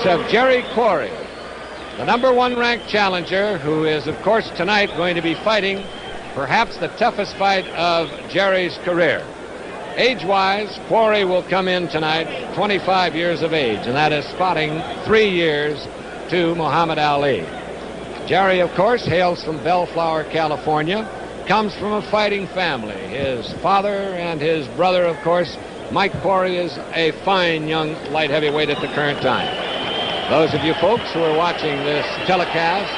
of Jerry Quarry, the #1 ranked challenger, who is, of course, tonight going to be fighting perhaps the toughest fight of Jerry's career. Age-wise, Quarry will come in tonight 25 years of age, and that is spotting 3 years to Muhammad Ali. Jerry, of course, hails from Bellflower, California, comes from a fighting family. His father and his brother, of course, Mike Quarry, is a fine young light heavyweight at the current time. Those of you folks who are watching this telecast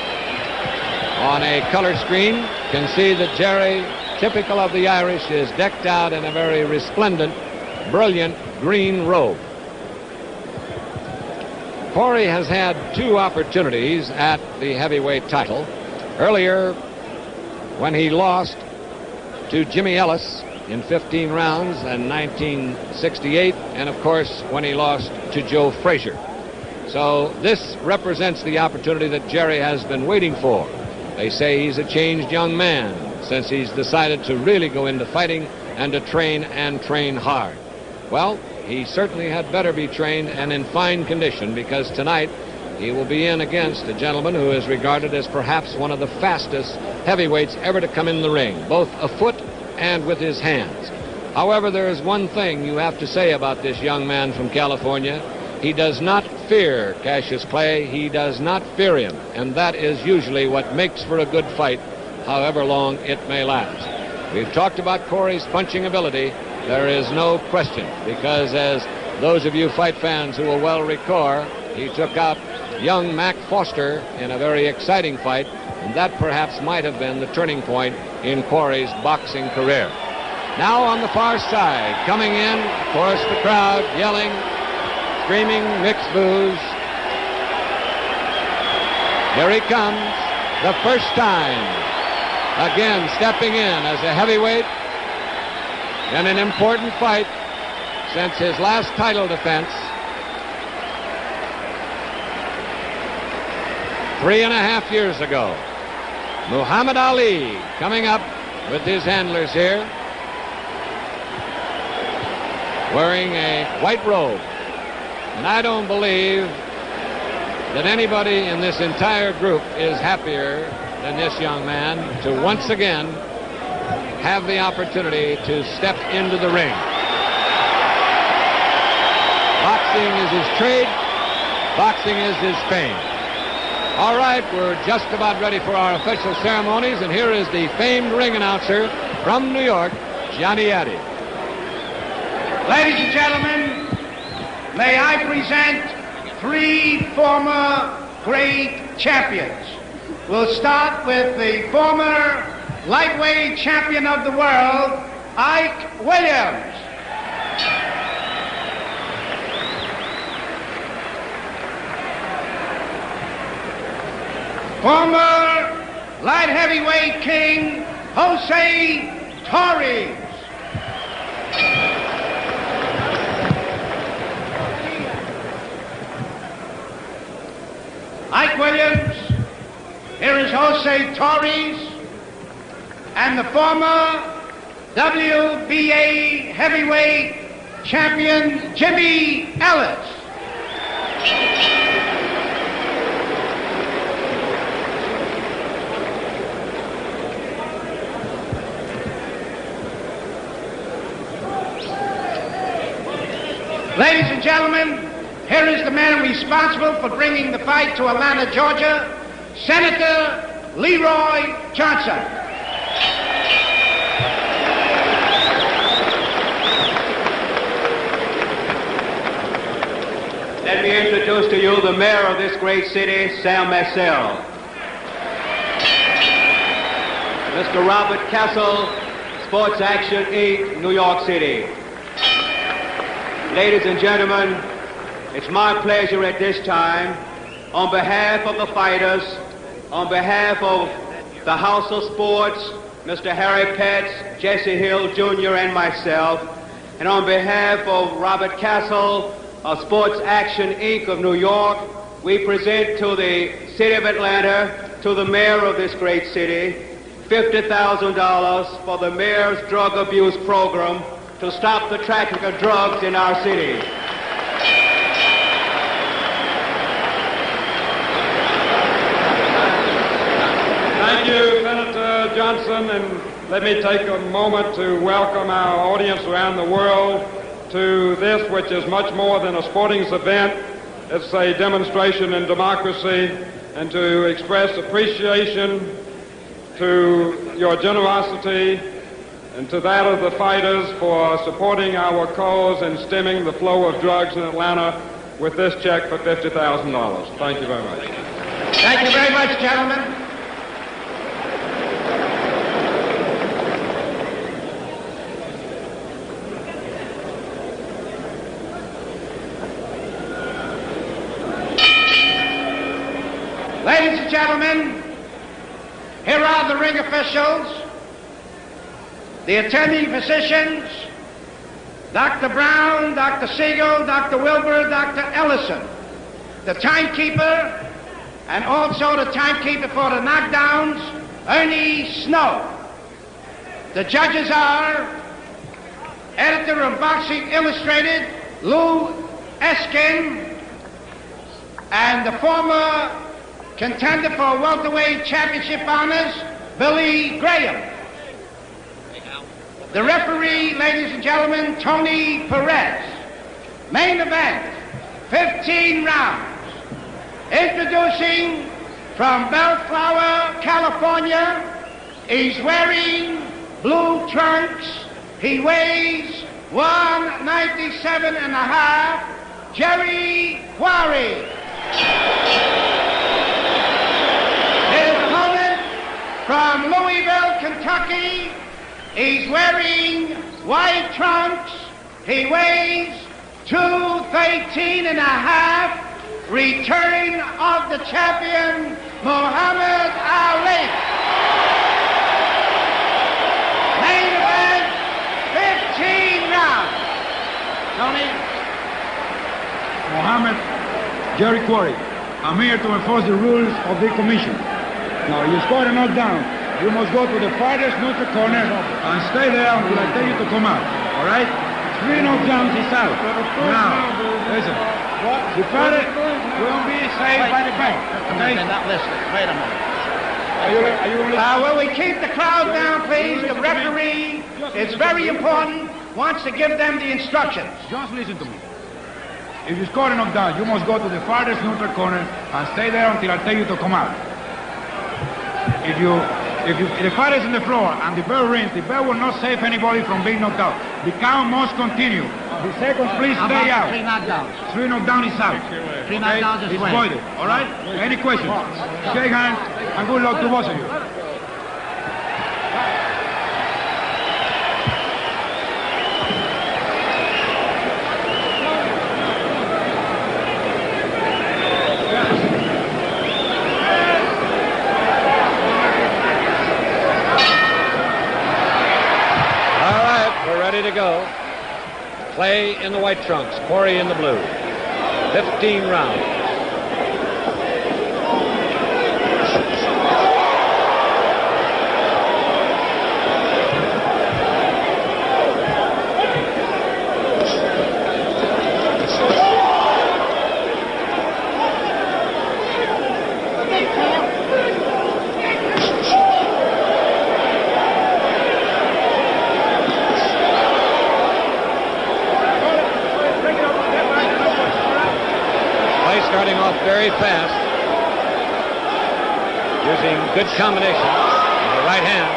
on a color screen can see that Jerry, typical of the Irish, is decked out in a very resplendent, brilliant green robe. Quarry has had 2 opportunities at the heavyweight title. Earlier, when he lost to Jimmy Ellis in 15 rounds in 1968, and of course when he lost to Joe Frazier. So this represents the opportunity that Jerry has been waiting for. They say he's a changed young man since he's decided to really go into fighting and to train and train hard. Well, he certainly had better be trained and in fine condition, because tonight he will be in against a gentleman who is regarded as perhaps one of the fastest heavyweights ever to come in the ring, both afoot and with his hands. However, there is one thing you have to say about this young man from California. He does not fear Cassius Clay. He does not fear him, and that is usually what makes for a good fight, however long it may last. We've talked about Quarry's punching ability. There is no question, because as those of you fight fans who will well recall, he took out young Mac Foster in a very exciting fight, and that perhaps might have been the turning point in Quarry's boxing career. Now on the far side, coming in, of course, the crowd yelling, screaming, mixed boos. Here he comes, the first time, again stepping in as a heavyweight in an important fight since his last title defense 3.5 years ago. Muhammad Ali coming up with his handlers here, wearing a white robe. And I don't believe that anybody in this entire group is happier than this young man to once again have the opportunity to step into the ring. Boxing is his trade. Boxing is his fame. All right, we're just about ready for our official ceremonies, and here is the famed ring announcer from New York, Johnny Addy. Ladies and gentlemen, may I present 3 former great champions. We'll start with the former lightweight champion of the world, Ike Williams. Former light heavyweight king, Jose Torres. Ike Williams, here is Jose Torres, and the former WBA heavyweight champion, Jimmy Ellis. Ladies and gentlemen, here is the man responsible for bringing the fight to Atlanta, Georgia, Senator Leroy Johnson. Let me introduce to you the mayor of this great city, Sam Massell. Mr. Robert Castle, Sports Action Inc., New York City. Ladies and gentlemen, it's my pleasure at this time, on behalf of the fighters, on behalf of the House of Sports, Mr. Harry Petts, Jesse Hill Jr., and myself, and on behalf of Robert Castle of Sports Action Inc. of New York, we present to the city of Atlanta, to the mayor of this great city, $50,000 for the mayor's drug abuse program to stop the traffic of drugs in our city. Susan, and let me take a moment to welcome our audience around the world to this, which is much more than a sporting event. It's a demonstration in democracy, and to express appreciation to your generosity and to that of the fighters for supporting our cause and stemming the flow of drugs in Atlanta with this check for $50,000. Thank you very much. Thank you very much, gentlemen. Ladies and gentlemen, here are the ring officials, the attending physicians, Dr. Brown, Dr. Siegel, Dr. Wilbur, Dr. Ellison, the timekeeper, and also the timekeeper for the knockdowns, Ernie Snow. The judges are editor of Boxing Illustrated, Lou Eskin, and the former contender for welterweight championship honors, Billy Graham. The referee, ladies and gentlemen, Tony Perez. Main event, 15 rounds. Introducing from Bellflower, California, he's wearing blue trunks. He weighs 197 and a half, Jerry Quarry. From Louisville, Kentucky, he's wearing white trunks. He weighs 213 and a half. Return of the champion, Muhammad Ali. Main event, 15 rounds. Tony? Muhammad Jerry Quarry, I'm here to enforce the rules of the commission. Now, you score a knockdown. You must go to the farthest neutral corner and stay there until I tell you to come out. All right? 3 knockdowns is out. Now, listen. The farthest will be saved by the bank. Okay? They're not listening. Wait a minute. Are you listening? Will we keep the crowd down, please? The referee, it's very important, wants to give them the instructions. Just listen to me. If you score a knockdown, you must go to the farthest neutral corner and stay there until I tell you to come out. If the fight is on the floor and the bell rings, the bell will not save anybody from being knocked out. The count must continue. The seconds, please stay out. 3 knockdowns. 3 knockdowns is out. 3 knockdowns is It's win. voided. All right? Any questions? Shake hands and good luck to both of you. Ready to go. Clay in the white trunks, Quarry in the blue. 15 rounds. Starting off very fast, using good combination with the right hand.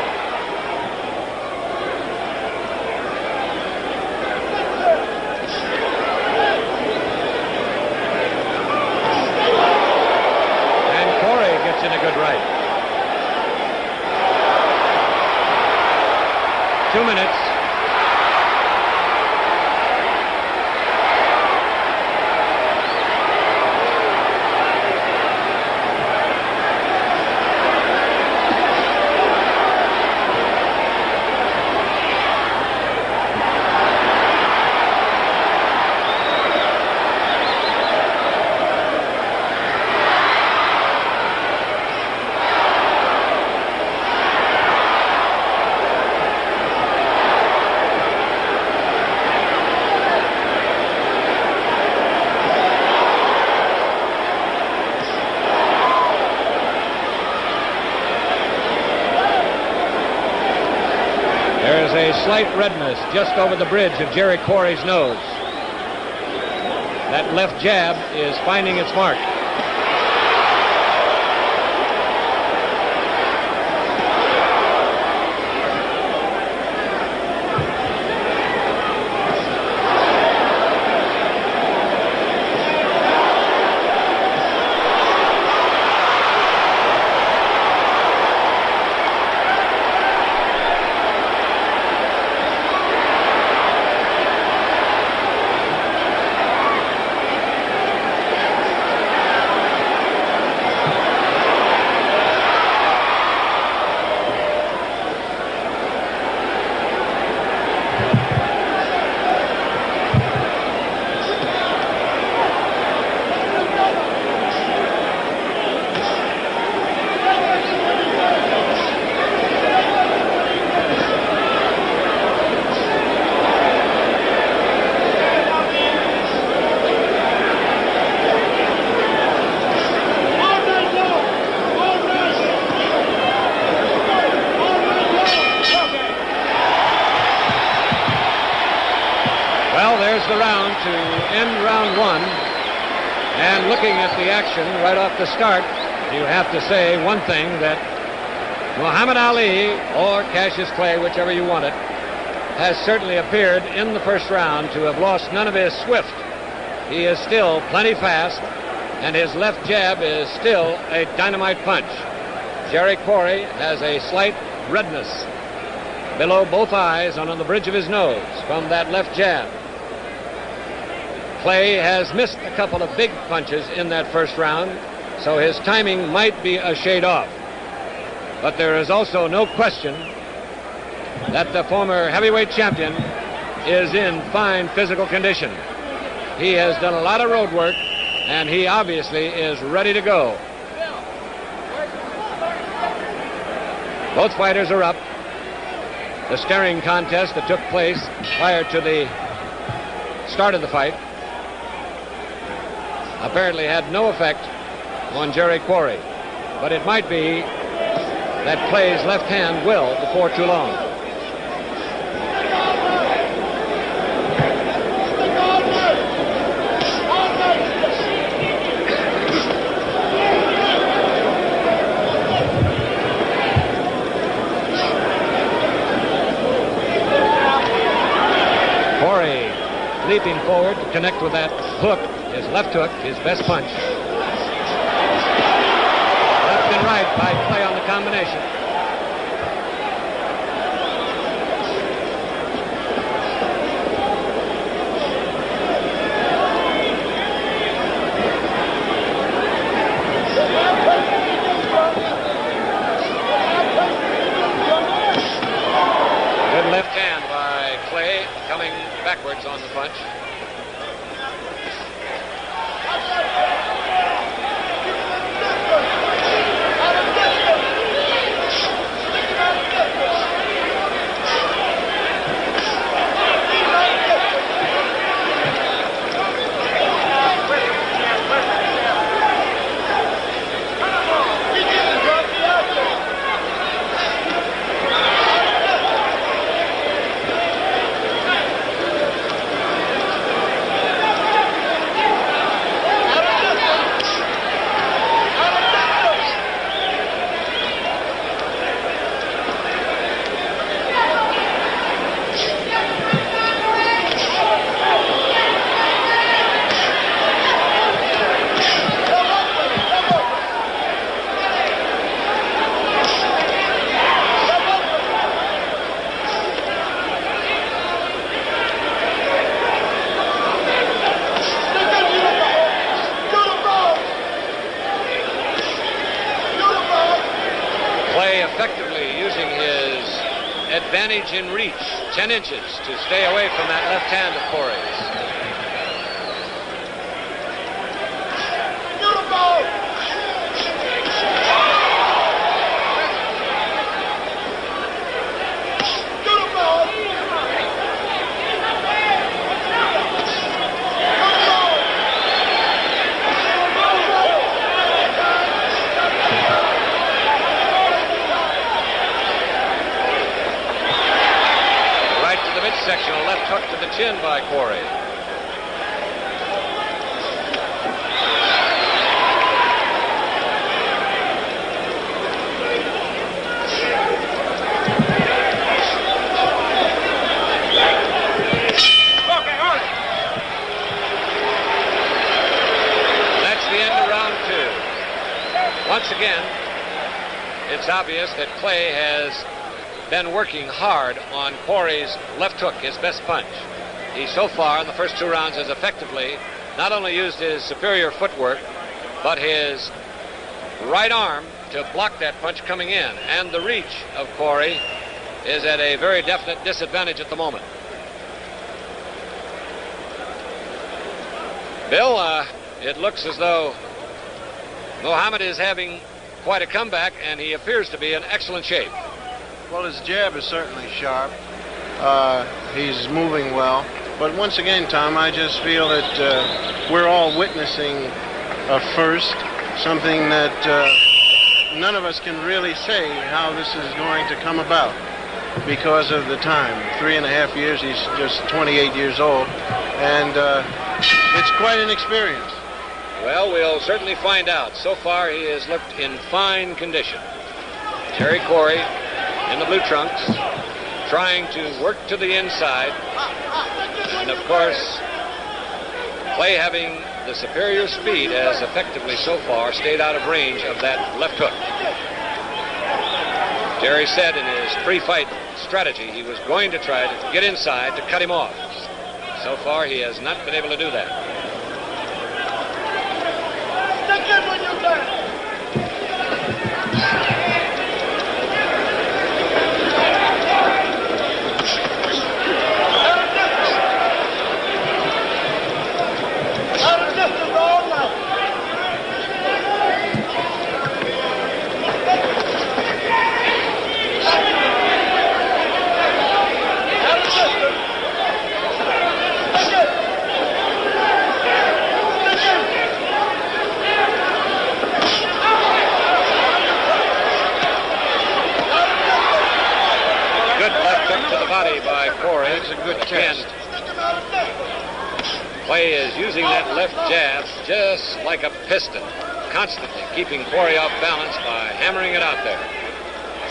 And Quarry gets in a good right. 2 minutes. has a slight redness just over the bridge of Jerry Quarry's nose. That left jab is finding its mark. The round to end round one, and looking at the action right off the start, you have to say one thing, that Muhammad Ali or Cassius Clay, whichever you want it, has certainly appeared in the first round to have lost none of his swift. He is still plenty fast, and his left jab is still a dynamite punch. Jerry Quarry has a slight redness below both eyes and on the bridge of his nose from that left jab. Clay has missed a couple of big punches in that first round, so his timing might be a shade off. But there is also no question that the former heavyweight champion is in fine physical condition. He has done a lot of road work, and he obviously is ready to go. Both fighters are up. The staring contest that took place prior to the start of the fight apparently had no effect on Jerry Quarry, but it might be that Clay's left hand will before too long. Quarry leaping forward to connect with that hook. His left hook, his best punch. Left and right by Clay on the combination. Good left hand by Clay, coming backwards on the punch. Effectively using his advantage in reach, 10 inches, to stay away from that left hand of Quarry's. shin by Quarry. That's the end of round 2. Once again, it's obvious that Clay has been working hard on Quarry's left hook, his best punch. He so far in the first 2 rounds has effectively not only used his superior footwork, but his right arm to block that punch coming in. And the reach of Quarry is at a very definite disadvantage at the moment. Bill, it looks as though Muhammad is having quite a comeback, and he appears to be in excellent shape. Well, his jab is certainly sharp. He's moving well. But once again, Tom, I just feel that we're all witnessing a first, something that none of us can really say how this is going to come about because of the time. 3.5 years, he's just 28 years old, and it's quite an experience. Well, we'll certainly find out. So far, he has looked in fine condition. Jerry Quarry in the blue trunks, trying to work to the inside. And, of course, Clay, having the superior speed, has effectively so far stayed out of range of that left hook. Jerry said in his pre-fight strategy he was going to try to get inside to cut him off. So far, he has not been able to do that. By Quarry. It's a good test. Clay is using that left jab just like a piston, constantly keeping Quarry off balance by hammering it out there.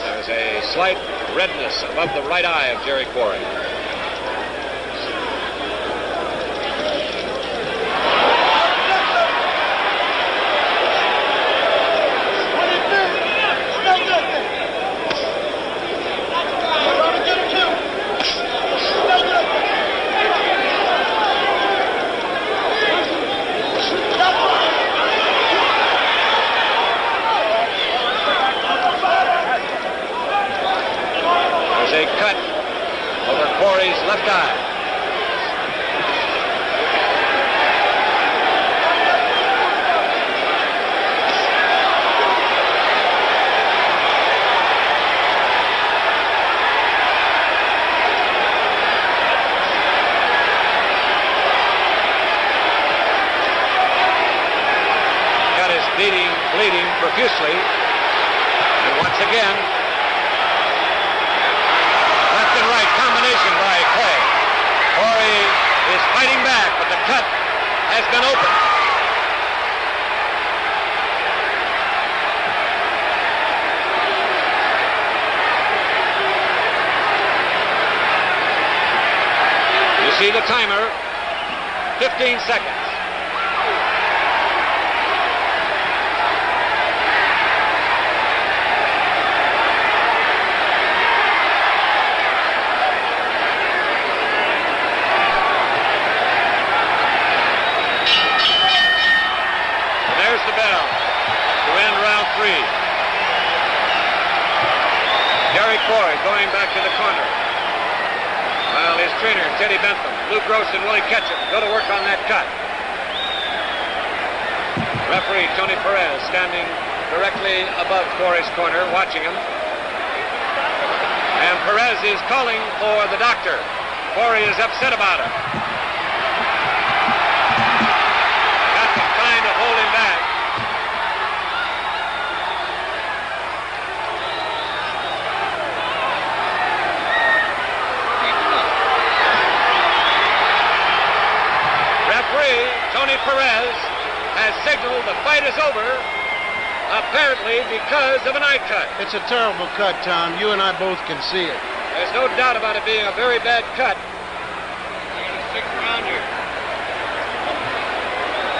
There's a slight redness above the right eye of Jerry Quarry. Left eye. Cut is bleeding profusely. And once again, left and right combination by Clay. Quarry is fighting back, but the cut has been opened. You see the timer, 15 seconds. The bell to end round 3. Jerry Quarry going back to the corner, while his trainer Teddy Bentham, Lou Gross, and Willie Ketchum go to work on that cut. Referee Tony Perez standing directly above Quarry's corner, watching him. And Perez is calling for the doctor. Quarry is upset about it. Got to trying to hold him back. the fight is over, apparently because of an eye cut. It's a terrible cut, Tom. You and I both can see it. There's no doubt about it being a very bad cut.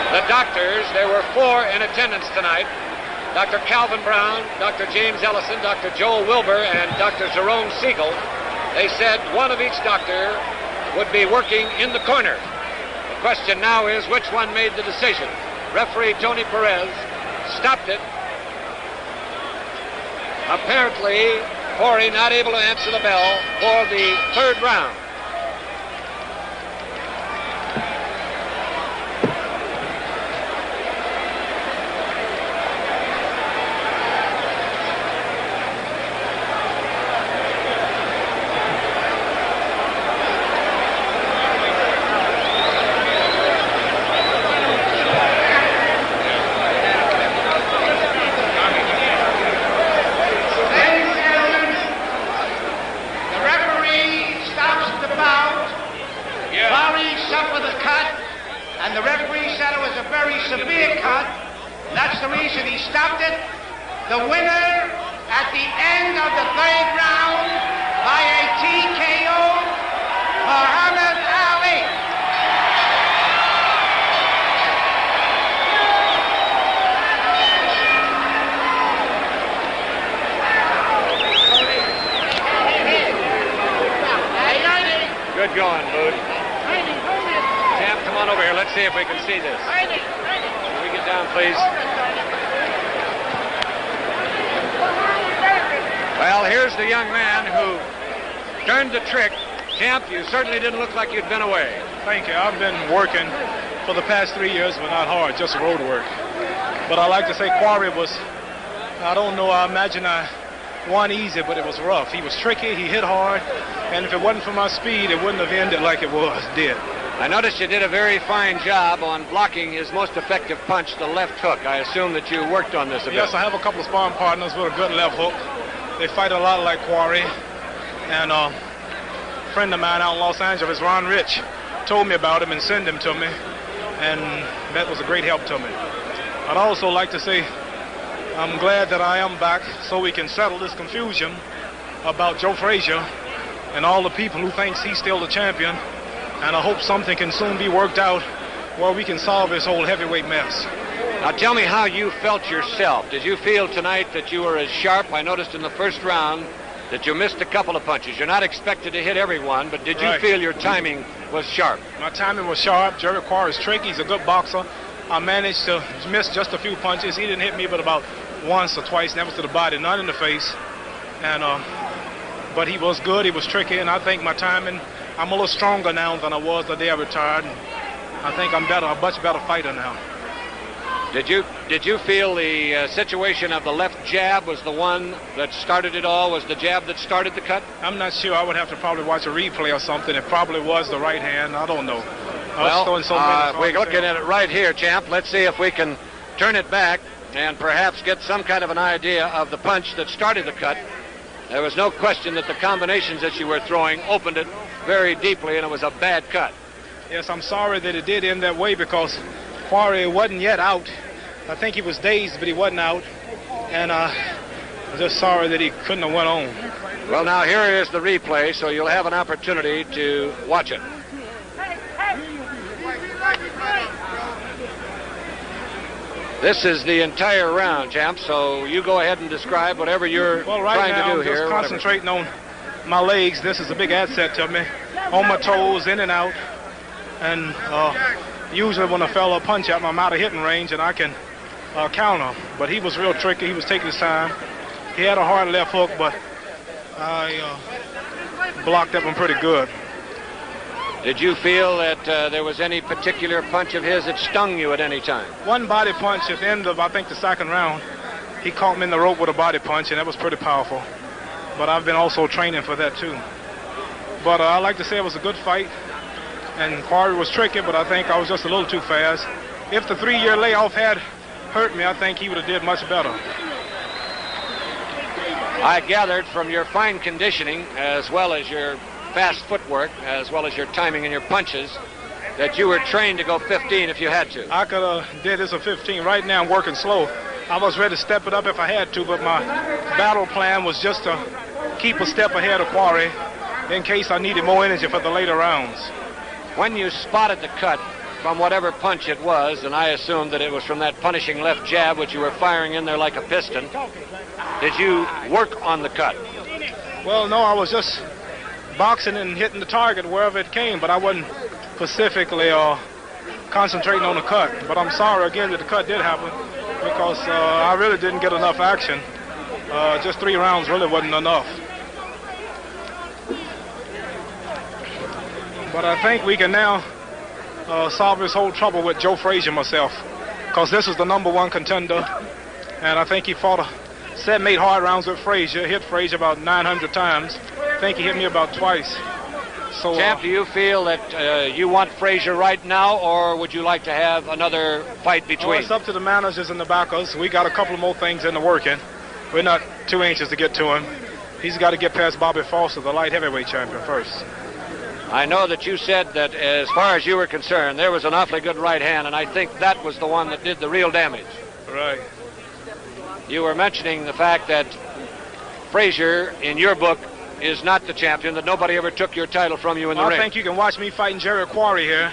The doctors, there were 4 in attendance tonight. Dr. Calvin Brown, Dr. James Ellison, Dr. Joel Wilbur, and Dr. Jerome Siegel. They said one of each doctor would be working in the corner. The question now is which one made the decision. Referee Tony Perez stopped it. Apparently, Quarry not able to answer the bell for the 3rd round. Good going, Booth. Champ, come on over here. Let's see if we can see this. Can we get down, please? Well, here's the young man who turned the trick. Champ, you certainly didn't look like you'd been away. Thank you. I've been working for the past 3 years, but not hard, just road work. But I like to say Quarry was, I don't know, I imagine I won easy, but it was rough. He was tricky, he hit hard, and if it wasn't for my speed, it wouldn't have ended like it did. I noticed you did a very fine job on blocking his most effective punch, the left hook. I assume that you worked on this a bit. Yes, I have a couple of sparring partners with a good left hook. They fight a lot like Quarry. And a friend of mine out in Los Angeles, Ron Rich, told me about him and sent him to me. And that was a great help to me. I'd also like to say I'm glad that I am back so we can settle this confusion about Joe Frazier and all the people who thinks he's still the champion. And I hope something can soon be worked out where we can solve this whole heavyweight mess. Now tell me how you felt yourself. Did you feel tonight that you were as sharp? I noticed in the first round that you missed a couple of punches. You're not expected to hit everyone, but did you feel your timing was sharp? My timing was sharp. Jerry Quarry is tricky. He's a good boxer. I managed to miss just a few punches. He didn't hit me but about once or twice, never to the body, none in the face. And but he was good. He was tricky, and I think my timing, I'm a little stronger now than I was the day I retired. I think I'm better, a much better fighter now. Did you feel the situation of the left jab was the one that started it all? Was the jab that started the cut? I'm not sure. I would have to probably watch a replay or something. It probably was the right hand. I don't know. We're looking at it right here, champ. Let's see if we can turn it back and perhaps get some kind of an idea of the punch that started the cut. There was no question that the combinations that you were throwing opened it very deeply, and it was a bad cut. Yes, I'm sorry that it did end that way because Quarry wasn't yet out. I think he was dazed, but he wasn't out. And I'm just sorry that he couldn't have went on. Well, now here is the replay, so you'll have an opportunity to watch it. This is the entire round, champ, so you go ahead and describe whatever you're trying to do here. I'm just concentrating on my legs. This is a big asset to me. On my toes, in and out. And usually when a fella punch at me, I'm out of hitting range and I can counter. But he was real tricky. He was taking his time. He had a hard left hook, but I blocked up him pretty good. Did you feel that there was any particular punch of his that stung you at any time? One body punch at the end of, I think, the second round. He caught me in the rope with a body punch, and that was pretty powerful. But I've been also training for that, too. But I like to say it was a good fight. And Quarry was tricky, but I think I was just a little too fast. If the 3-year layoff had hurt me, I think he would have did much better. I gathered from your fine conditioning, as well as your fast footwork, as well as your timing and your punches, that you were trained to go 15 if you had to. I could have did this at 15. Right now I'm working slow. I was ready to step it up if I had to, but my battle plan was just to keep a step ahead of Quarry in case I needed more energy for the later rounds. When you spotted the cut from whatever punch it was, and I assumed that it was from that punishing left jab which you were firing in there like a piston, did you work on the cut? Well, no, I was just boxing and hitting the target wherever it came, but I wasn't specifically concentrating on the cut. But I'm sorry again that the cut did happen because I really didn't get enough action. Just 3 rounds really wasn't enough. But I think we can now solve this whole trouble with Joe Frazier myself, because this is the #1 contender, and I think he fought 7, 8 hard rounds with Frazier, hit Frazier about 900 times. I think he hit me about twice. So, Champ, do you feel that you want Frazier right now, or would you like to have another fight between? It's up to the managers and the backers. We got a couple more things in the working. We're not too anxious to get to him. He's got to get past Bobby Foster, the light heavyweight champion, first. I know that you said that as far as you were concerned, there was an awfully good right hand, and I think that was the one that did the real damage. Right. You were mentioning the fact that Frazier, in your book, is not the champion, that nobody ever took your title from you in the ring. I think you can watch me fighting Jerry Quarry here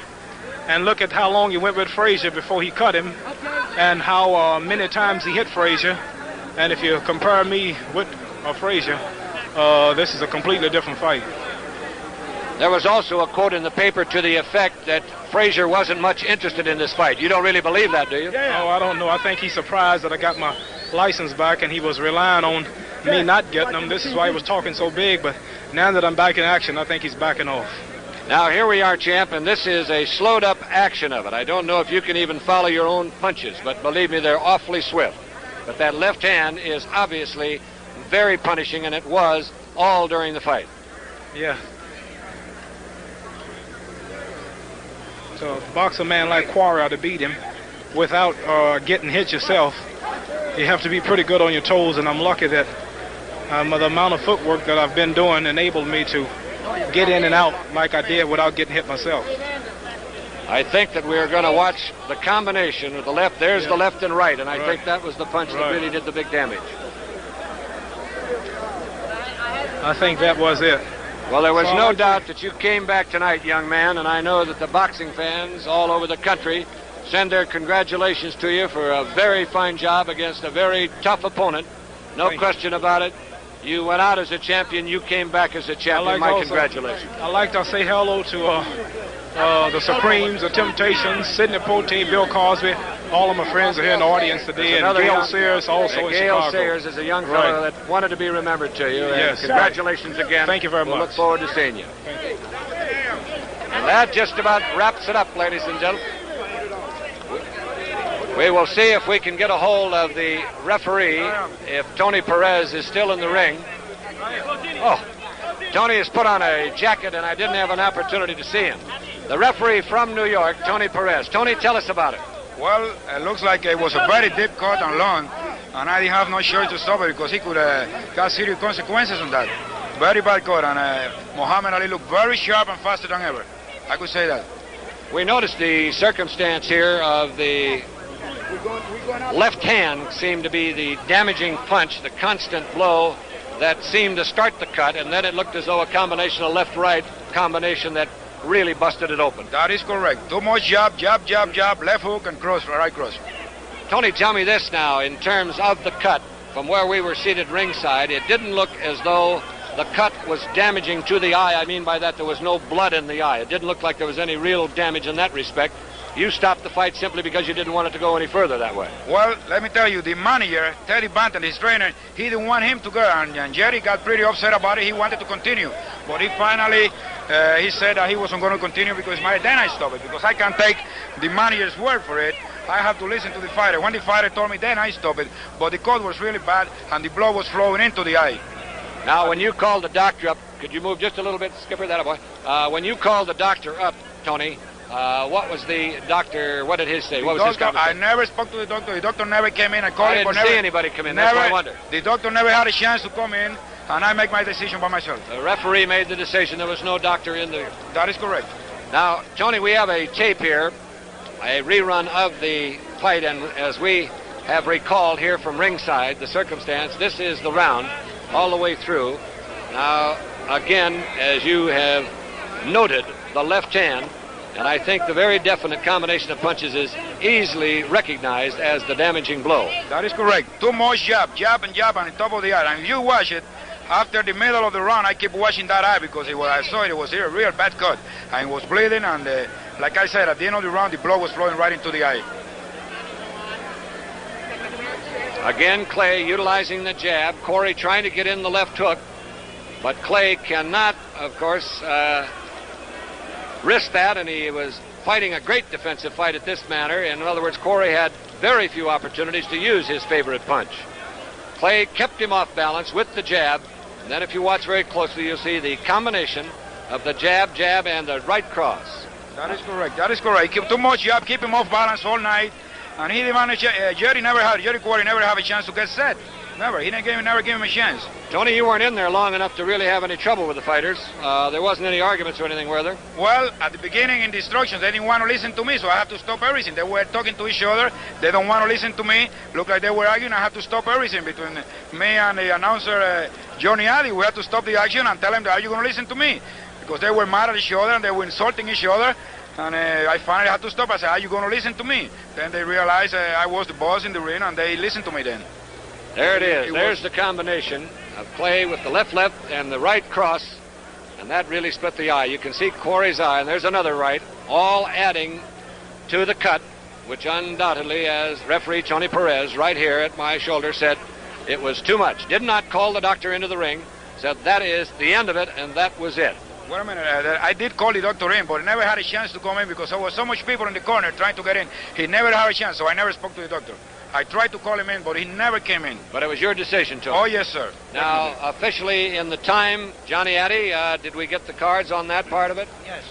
and look at how long he went with Frazier before he cut him and how many times he hit Frazier. And if you compare me with Frazier, this is a completely different fight. There was also a quote in the paper to the effect that Frazier wasn't much interested in this fight. You don't really believe that, do you? Yeah. Oh, I don't know. I think he's surprised that I got my license back, and he was relying on me not getting them. This is why he was talking so big, but now that I'm back in action, I think he's backing off. Now, here we are, champ, and this is a slowed-up action of it. I don't know if you can even follow your own punches, but believe me, they're awfully swift. But that left hand is obviously very punishing, and it was all during the fight. Yeah. So, box a man like Quarry to beat him without getting hit yourself, you have to be pretty good on your toes, and I'm lucky that the amount of footwork that I've been doing enabled me to get in and out like I did without getting hit myself. I think that we're going to watch the combination of the left. There's the left and right, and I think that was the punch that really did the big damage. I think that was it. Well, there was no doubt that you came back tonight, young man, and I know that the boxing fans all over the country send their congratulations to you for a very fine job against a very tough opponent. No question about it. You went out as a champion. You came back as a champion. My congratulations. I'd like to say hello to the Supremes, the Temptations, Sidney Pote, Bill Cosby. All of my friends are here in the audience today. And Gail Sayers also in Chicago. Gail Sayers is a young fellow that wanted to be remembered to you. Yes. Congratulations again. Thank you very much. We'll look forward to seeing you. And that just about wraps it up, ladies and gentlemen. We will see if we can get a hold of the referee, if Tony Perez is still in the ring. Oh, Tony has put on a jacket, and I didn't have an opportunity to see him. The referee from New York, Tony Perez. Tony, tell us about it. Well, it looks like it was a very deep cut and long, and I didn't have no choice to stop it because he could got serious consequences on that. Very bad cut, and Muhammad Ali looked very sharp and faster than ever. I could say that. We noticed the circumstance here of the left hand seemed to be the damaging punch, the constant blow that seemed to start the cut, and then it looked as though a combination of left-right combination that really busted it open. That is correct. Too much jab, jab, jab, jab, left hook and cross, right cross. Tony, tell me this now, in terms of the cut, from where we were seated ringside, it didn't look as though the cut was damaging to the eye. I mean by that there was no blood in the eye. It didn't look like there was any real damage in that respect. You stopped the fight simply because you didn't want it to go any further that way. Well, let me tell you, the manager, Teddy Banton, his trainer, he didn't want him to go, and Jerry got pretty upset about it. He wanted to continue, but he finally, he said that he wasn't going to continue because then I stopped it, because I can't take the manager's word for it. I have to listen to the fighter. When the fighter told me, then I stopped it, but the cut was really bad, and the blood was flowing into the eye. Now, when you called the doctor up, could you move just a little bit, Skipper, that boy? When you called the doctor up, Tony, what was the doctor, what did he say? What was his conversation? I never spoke to the doctor. The doctor never came in. I called him. I didn't see anybody come in. That's why I wonder. The doctor never had a chance to come in, and I make my decision by myself. The referee made the decision. There was no doctor in there. That is correct. Now, Tony, we have a tape here, a rerun of the fight, and as we have recalled here from ringside the circumstance, this is the round all the way through. Now, again, as you have noted, the left hand, and I think the very definite combination of punches is easily recognized as the damaging blow. That is correct. Too much jab on the top of the eye. And if you watch it, after the middle of the round, I keep watching that eye because I saw it was a real bad cut. And it was bleeding, and like I said, at the end of the round, the blood was flowing right into the eye. Again, Clay utilizing the jab. Quarry trying to get in the left hook, but Clay cannot, of course, risk that, and he was fighting a great defensive fight at this manner. In other words, Quarry had very few opportunities to use his favorite punch. Clay kept him off balance with the jab, and then if you watch very closely, you'll see the combination of the jab, and the right cross. That is correct. That is correct. Keep too much jab, keep him off balance all night, and he managed. Jerry Quarry never had a chance to get set. Never. He never gave him a chance. Tony, you weren't in there long enough to really have any trouble with the fighters. There wasn't any arguments or anything, were there? Well, at the beginning in the instructions, they didn't want to listen to me, so I had to stop everything. They were talking to each other. They don't want to listen to me. Looked like they were arguing. I had to stop everything between me and the announcer, Johnny Addy. We had to stop the action and tell them, are you going to listen to me? Because they were mad at each other and they were insulting each other. And I finally had to stop. I said, are you going to listen to me? Then they realized I was the boss in the ring, and they listened to me then. There it is. There's the combination of Clay with the left and the right cross, and that really split the eye. You can see Quarry's eye, and there's another right, all adding to the cut, which undoubtedly, as referee Tony Perez right here at my shoulder said, it was too much. Did not call the doctor into the ring, said that is the end of it, and that was it. Wait a minute, I did call the doctor in, but he never had a chance to come in because there was so much people in the corner trying to get in. He never had a chance, so I never spoke to the doctor. I tried to call him in, but he never came in. But it was your decision, Tony. Oh, yes, sir. Now, officially in the time, Johnny Addy, did we get the cards on that part of it? Yes.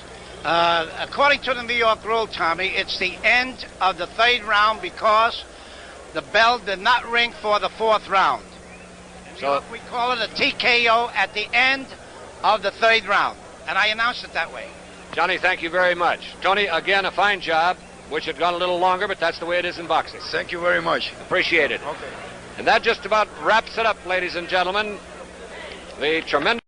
According to the New York rule, Tommy, it's the end of the third round because the bell did not ring for the fourth round. In New York, we call it a TKO at the end of the third round, and I announced it that way. Johnny, thank you very much. Tony, again, a fine job. Wish it had gone a little longer, but that's the way it is in boxing. Thank you very much. Appreciate it. Okay. And that just about wraps it up, ladies and gentlemen. The tremendous